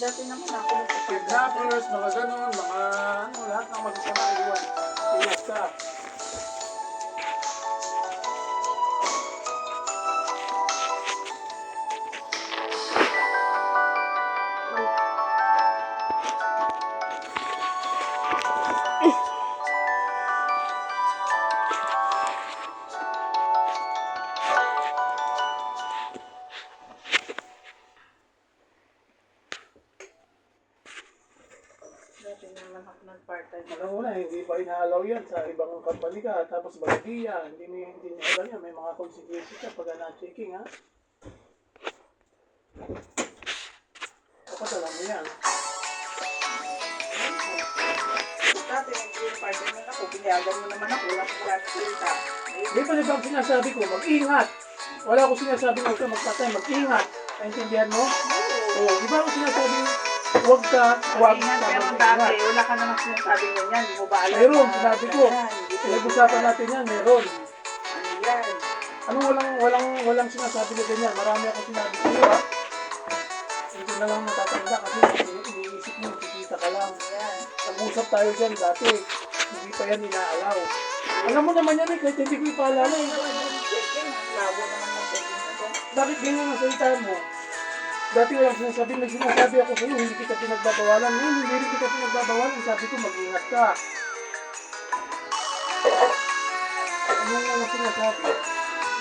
Dati naman ako kidnappers, mga ganon, mga ano, lahat ng magsasama, iwan. Iwas ka. Dati naman ako nag-part-time. Alam mo na, hindi pa inaalaw yan sa ibang company ka, tapos Baladiya, hindi niya alam yan, may mga consequences ka pag na-checking, ha? Dapat alam mo yan. Dati nag-part-time na ako, pinayagan mo naman ako, wala ko kita. Di pa nabang sinasabi ko, mag-ingat. Wala ko sinasabi ko ito, mag-part-time, mag-ingat. Naintindihan mo? Oo, di ba ako sinasabi, huwag ka Ingat, pero dati, mag-ingat. wala ka namang sinasabi ganyan, di mo ba alam? Meron, sinabi ko. Pinag-usapan natin yan, meron. Ano yan? Anong walang sinasabi na ganyan? Marami ako sinabi sa iyo, ha? Hindi na lang natatanda kasi iniisip mo, kikita ka lang. Yan. Nag-usap tayo dyan dati. Hindi pa yan inaalaw. Alam mo naman yan eh, kahit hindi ko ipaalala Ano eh. naman yung checking? Ang labo naman ng checking na dyan. Bakit ganyan ang salita mo? Dati walang sinasabi, may sinasabi ako sa iyo, hindi kita pinagbabawalan. Ngayon, hindi rin kita pinagbabawalan. Sabi ko, mag-ingat ka. Anong sinasabi?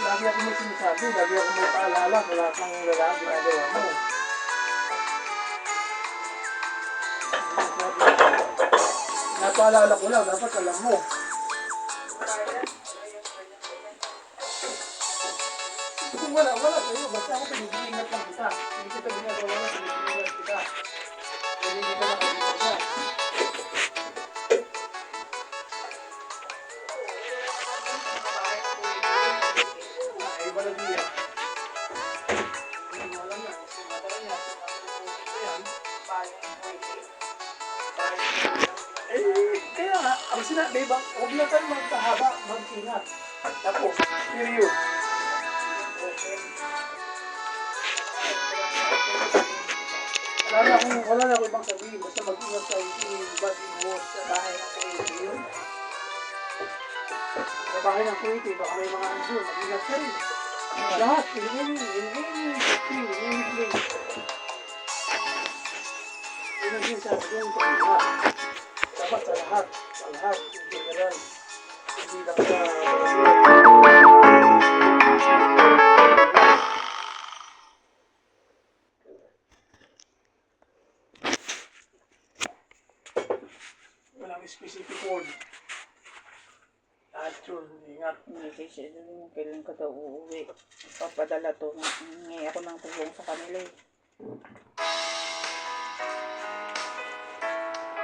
Lagi ako may sinasabi, lagi ako may paalala sa lahat ng lalaki ginagawa mo. Napaalala ko lang, dapat alam mo. Kung wala sa'yo, basta ako pinag-iingat lang kita. Hindi kita ginagawa, pinag-iingat kita. Hindi kita nakakita ka. Ay, Baladiya. Hindi mo alam yan. Kasi madalang yan. Yan. Kaya nga, ang sinabi ba, huwag na tayo magkahaba, mag-ingat. Tapos, period. Wala na akong ibang sabihin. Basta mag-ingat tayo bad involved sa bahay ng Kuwaiti yun. Sa bahay ng Kuwaiti, baka may mga anjo, mag-ingat ka rin. Lahat, anything. Yun ang sinasabi ko, mag-ingat. Dapat sa lahat, in general. Hindi lang sa walang specific word. Lahat yun, ingat. Hindi kasi kailan ka daw uuwi. Papadala to. Ngayon ako ng tulong sa kanila eh.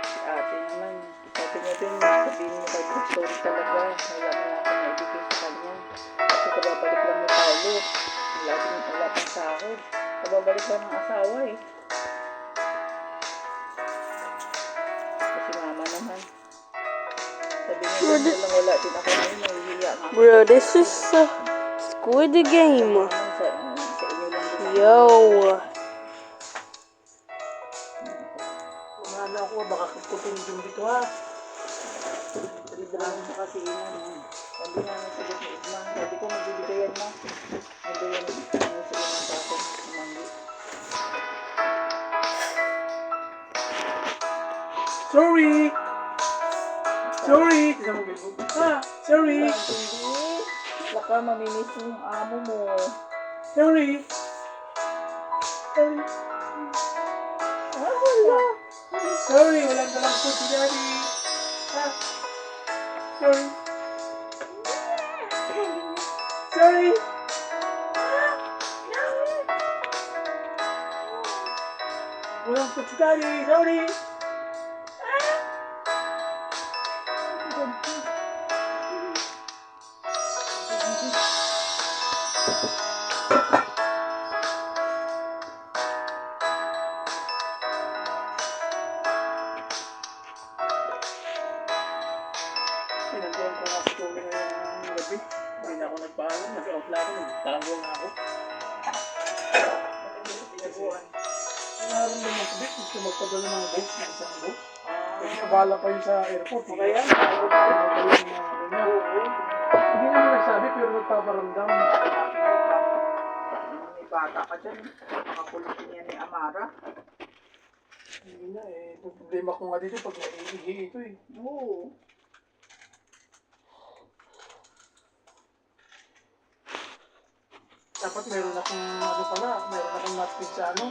Si ate naman, sabi niya din, sabihin mo kay Victor talaga. Wala na ako naibigay sa kanya. Kasi kababalik lang ni Paulo. Wala pang sahod. Kababalik lang ng asawa eh. Kasi mama naman. Sabi niya din wala din ako ngayon. Nahihiya nga. Bro, this is Squid Game. Sa inyo lang din. Yo. Kumana ako, baka kukutin yung dito ha. Librahan mo kasi yun. Sabi nga na sagot ni Igma. Sabi ko magbibigayan mo. Magbigayan mo sa inang sa akin. Manggi. Sorry! Tignan mo, Facebook. Sorry! Hindi. Baka mamimiss yung amo mo. Sorry! Wala. Sorry, walang dalang food si Daddy. Sorry. Walang food si Daddy. Sorry. Paalam, nag-out na ako. Nagtago na ako. Pinaguan. Meron naman sa bit, gusto magpadala ng boat, ng isang boat. Kasi kabala pa yun sa airport. O kaya, Hindi naman nagsabi, pero nagpaparamdam. may bata ka dyan. Makakulutin yan ni Amara. Hindi na eh. Yung problema ko nga dito pag naiihi ito eh. Oo. Dapat meron akong ano pala, meron akong napkin sa ano.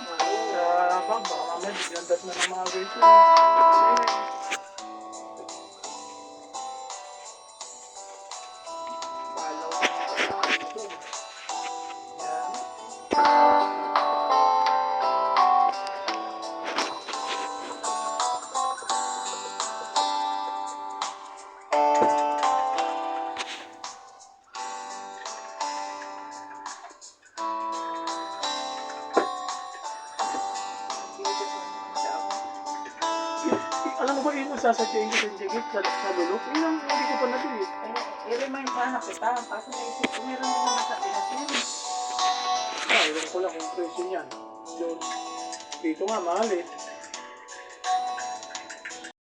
Oo. Sa bag, baka mamaya biglandat na ng mga guys. Balaw ka dito. Yan. Alam mo ba yun yung sasadyain ko sa jigit sa lulok? Yun ang hindi ko pa natin eh. I-remind sana kita. Kaso naisip ko, meron din naman sa Pinas yan. Ewan ko lang kung presyo niyan. Yun. Dito nga, mahal eh.